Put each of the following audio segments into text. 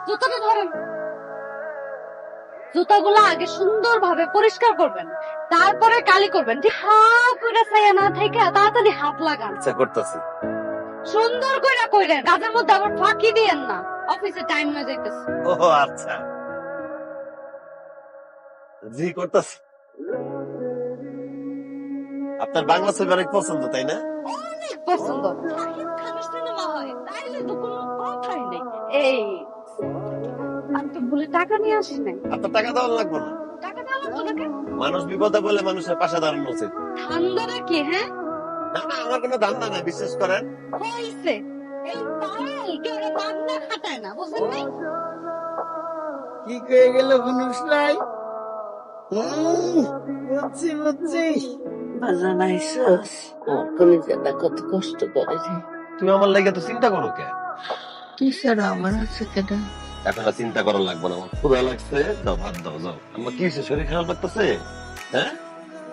জুতাটা ধরেন। জুতাগুলো আগে সুন্দরভাবে পরিষ্কার করবেন, তারপরে কালি করবেন। ঠিক হা করে ছায়া না থেকে তাড়াতাড়ি হাত লাগান। আচ্ছা করতেছি। সুন্দর করে কইরেন, কাজের মধ্যে আবার ফাঁকি দিয়েন না, অফিসে টাইম হয়ে যাইতেছে। ও আচ্ছা, জি করতেছি। আপনার বাংলা ছবি অনেক পছন্দ তাই না? অনেক পছন্দ। শাকিব খানের সিনেমা হয়, তাইলে তো কোনো কথাই নেই। এই আমি তো ভুলে টাকা নিয়ে আসি নাই। আপনার টাকা দেওয়া লাগবে না। টাকা দেওয়া লাগতো না কেন? মানুষ বিপদে বলে মানুষের পাশে দাঁড়ানো উচিত। ধান্দাটা কি? হ্যাঁ, না না, আমার কোনো ধান্দা নাই, বিশ্বাস করেন। হইছে। এই পায়েল কেউ ধান্দা খাটায় না, বুঝলেন নাই? কি কয়ে গেল মানুষ নাই? বুঝছি বুঝছি। বাজান আইসস, আমার কলিজাটা কত কষ্ট করে রে। তুমি আমার লাগে তো চিন্তা করো কে? তুই ছাড়া আমার আছে কেটা? এখন আর চিন্তা করা লাগবে না, আমার ক্ষুধা লাগছে, দাও ভাত দাও, যাও। আমার কি হয়েছে, শরীর খারাপ লাগতেছে? হ্যাঁ,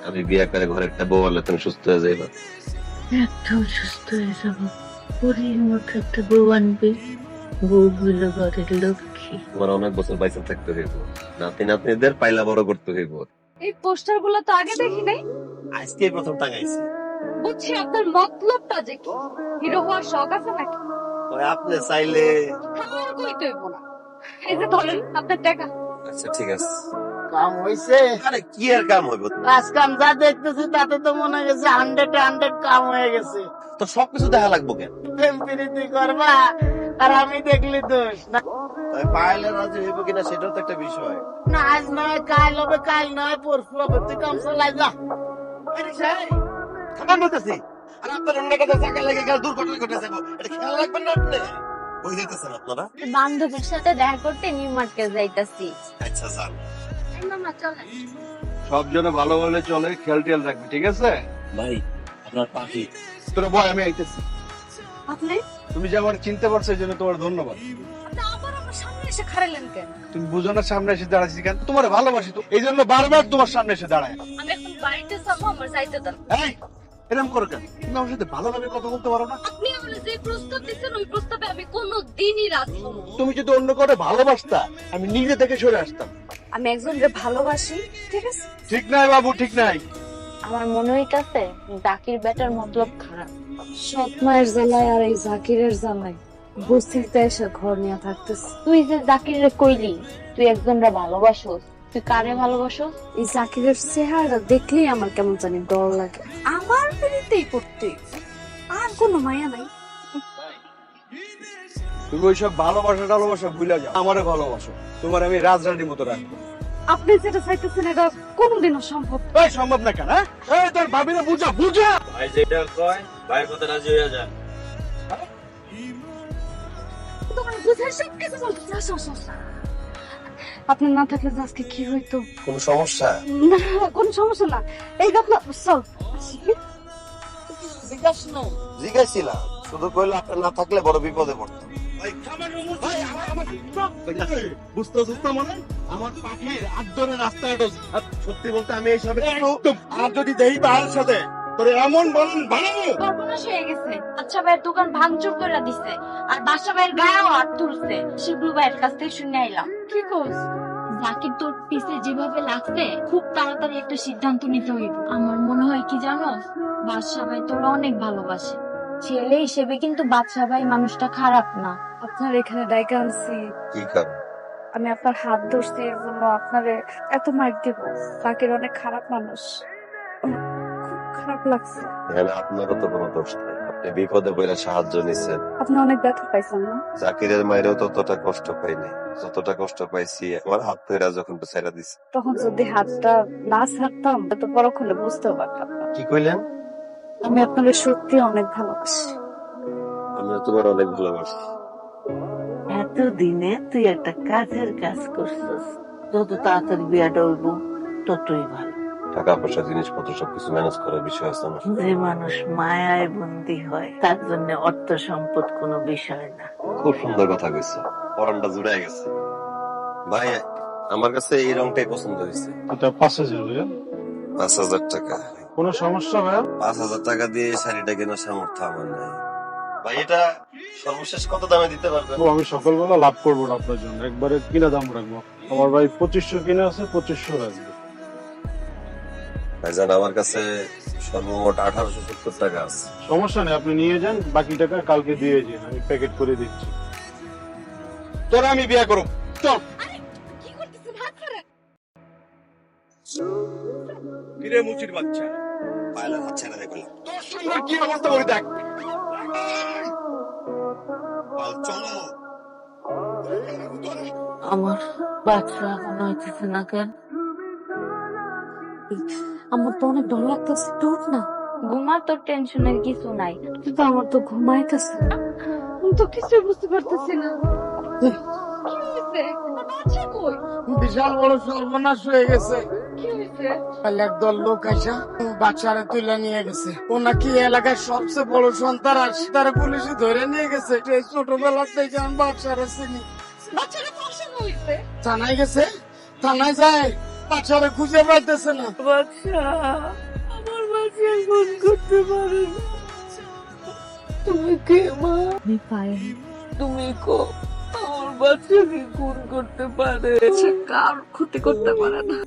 আমি বিয়ে করে ঘরে একটা বউ আনলে তুমি সুস্থ হয়ে যাইবা। একদম সুস্থ হয়ে যাব। পরীর মতো একটা বউ আনবে, বউ হইল ঘরের লক্ষ্মী। তোমার অনেক বছর বাইসে থাকতে হইব, নাতি নাতনিদের পাইলা বড় করতে হইব। এই পোস্টার গুলো তো আগে দেখি নাই। আজকে প্রথম টাঙাইছি। বুঝছি আপনার মতলবটা যে কি, হিরো হওয়ার শখ আছে নাকি? ওই আপনি চাইলে। আমার কইতে হইব না। এই যে ধরেন আপনার টাকা। আচ্ছা ঠিক আছে। কাম হইছে? আরে কি আর কাম হইব? কাজ কাম যা দেখতেছি তাতে তো মনে গেছে 100 কাম হয়ে গেছে। তো সবকিছু দেখা লাগবো কেন? প্রেম প্রীতি করবা আর আমি দেখলি দোষ না। তবে পাইলে রাজি হইব কিনা সেটাও তো একটা বিষয়। না আজ নয় কাল হবে, কাল নয় পরশু হবে, তুই কাম চালাই যা। খাবার বলতেছি। আর আপনার অন্য কথা চাকা লেগে গেল, দুর্ঘটনা ঘটে যাবো, এটা খেয়াল রাখবেন না আপনি? ওই যেতেছেন আপনারা। বান্ধবীর সাথে দেখা করতে নিউ মার্কেট যাইতাছি। আচ্ছা যান। না চলেন। সব জন্য ভালো ভালো চলে, খেয়াল টেয়াল রাখবি, ঠিক আছে? ভাই আপনার পাখি। তোরা ভয়, আমি আইতেছি। আপনি তুমি যে আমার চিনতে পারছো এই জন্য তোমার ধন্যবাদ। আপনি আবার আমার সামনে এসে খাড়াইলেন কেন? তুমি বুঝো না সামনে এসে দাঁড়াচ্ছি কেন? তোমার ভালোবাসি তো, এই জন্য বারবার তোমার সামনে এসে দাঁড়ায়। আমি এখন বাড়িতে যাবো, আমার যাইতে দেন। এই এরকম করো কেন? তুমি আমার সাথে ভালোভাবে কথা বলতে পারো না? আপনি আমার যে প্রস্তাব দিচ্ছেন ওই প্রস্তাবে আমি কোনো দিনই রাজি হব না। তুমি যদি অন্য করে ভালোবাসতা আমি নিজে থেকে সরে আসতাম। আমি একজনকে ভালোবাসি, ঠিক আছে? ঠিক নাই বাবু, ঠিক নাই। আমার মনে হইতাছে জাকির বেটার মতলব খারাপ। সৎ মায়ের জ্বালায় আর এই জাকিরের জ্বালায় বস্তিতে এসে ঘর নিয়ে থাকতেছে। তুই যে জাকিরে কইলি তুই একজনরা ভালোবাসোস, তুই কারে ভালোবাসোস? এই জাকিরের চেহারা দেখলেই আমার কেমন জানি ডর লাগে। আমার বিরুদ্ধেই করতে আর কোনো মায়া নাই। তুমি ওইসব ভালোবাসা টালোবাসা ভুলে যাও, আমারে ভালোবাসো। তোমার আমি রাজরানীর মতো রাখবো। আপনি যেটা চাইতেছেন এটা কোনোদিনও সম্ভব না। এই সম্ভব না কেন? এই তোর ভাবিরে বুঝা বুঝা। ভাই যেটা কয় ভাইয়ের কথা রাজি হয়ে যান। তোমার বুঝার সবকিছু বলতেছে। আসো, আসো, আসো। আপনি না থাকলে যে আজকে কি হইতো? কোন সমস্যা? না, কোনো সমস্যা না। এই আপনার চল। জিজ্ঞাস না। জিজ্ঞাসিলাম, শুধু কইলো আপনি না থাকলে বড় বিপদে পড়তাম। বুঝতে বুঝতে মানে আমার পাখির আদরের রাস্তায় সত্যি বলতে আমি এইসব আর যদি দেই পাহাড়ের সাথে তোর এমন বলেন বানাবো। সর্বনাশ হয়ে গেছে। আচ্ছা ভাইয়ের দোকান ভাঙচুর করে দিছে আর বাসা ভাইয়ের গায়েও হাত তুলছে। শিবলু ভাইয়ের কাছ থেকে শুনে আইলাম। কি কোস? জাকির তোর পিছে যেভাবে লাগছে খুব তাড়াতাড়ি একটা সিদ্ধান্ত নিতে হইব। আমার মনে হয় কি জানো, বাদশা ভাই তোর অনেক ভালোবাসে। ছেলে হিসেবে কিন্তু বাদশা ভাই মানুষটা খারাপ না। আপনার এখানে ডাইকা আনছি, কি কারণ? আমি আপনার হাত ধরছি এর জন্য আপনারে এত মার দেব? জাকির অনেক খারাপ মানুষ, আমার খুব খারাপ লাগছে। এখানে আপনারও তো কোনো দোষ নাই, আপনি বিপদে পড়ে সাহায্য নিচ্ছেন। আপনি অনেক ব্যথা পাইছেন না? জাকিরের মায়েরও ততটা কষ্ট পাইনি যতটা কষ্ট পাইছি আমার হাত ধরে যখন ছেড়ে দিছে। তখন যদি হাতটা না ছাড়তাম তো পরক্ষণে বুঝতেও পারতাম না। কি কইলেন? আমি আপনাকে সত্যি অনেক ভালোবাসি। আমিও তোমার অনেক ভালোবাসি। এতদিনে তুই একটা কাজের কাজ করছিস, যত তাড়াতাড়ি বিয়াটা হইব ততই ভালো। টাকা পয়সা জিনিসপত্র সবকিছু ম্যানেজ করার বিষয় আছে না। যে মানুষ মায়ায় বন্দী হয় তার জন্য অর্থ সম্পদ কোনো বিষয় না। খুব সুন্দর কথা কইছো, পরানটা জুড়ে গেছে। ভাই আমার কাছে এই রংটাই পছন্দ হয়েছে। এটা 5,000 ভাইয়া। 5,000 টাকা? কোনো সমস্যা ভাইয়া? 5,000 টাকা দিয়ে এই শাড়িটা কেনার সামর্থ্য আমার নাই। ভাই এটা সর্বশেষ কত দামে দিতে পারবেন? ও, আমি সকালবেলা লাভ করবো না আপনার জন্য, একবারে কিনা দাম রাখবো। আমার ভাই 2500 কিনে আছে, 2500 রাখবে। ভাইজান আমার কাছে সর্বমোট 1870 টাকা আছে। সমস্যা নেই, আপনি নিয়ে যান, বাকি টাকা কালকে দিয়ে যান, আমি প্যাকেট করে দিচ্ছি। তোরা আমি বিয়ে করব, চল। কি করতেছে ভাত ছাড়া? কিরে মুচির বাচ্চা, পায়লা হচ্ছে না দেখলাম। তোর সঙ্গে কি অবস্থা করে দেখ। চলো। আমার বাচ্চা এখন হইতেছে না কেন? আমার তো অনেক ডর লাগতেছে, টুট না। ঘুমা, তোর টেনশনের কিছু নাই। কিন্তু আমার তো ঘুমাইতেছে না। আমি তো কিছু বুঝতে পারতেছি না। কি হয়েছে? আমার বাচ্চা কই? বিশাল বড় সর্বনাশ হয়ে গেছে। কি হয়েছে? কাল একদল লোক আইসা বাচ্চারা তুলে নিয়ে গেছে। ও নাকি এলাকার সবচেয়ে বড় সন্ত্রাস, তারা পুলিশে ধরে নিয়ে গেছে। এই ছোটবেলা থেকে আমি বাচ্চারা চিনি। বাচ্চারা কখন হয়েছে? থানায় গেছে, থানায় যায়, বাচ্চারা খুঁজে পাইতেছে না। বাচ্চা, আমার বাচ্চা ফোন করতে পারে না। তুমি কে মা? আমি পাই। তুমি কো আমার বাচ্চাকে খুন করতে পারে, সে কার ক্ষতি করতে পারে না।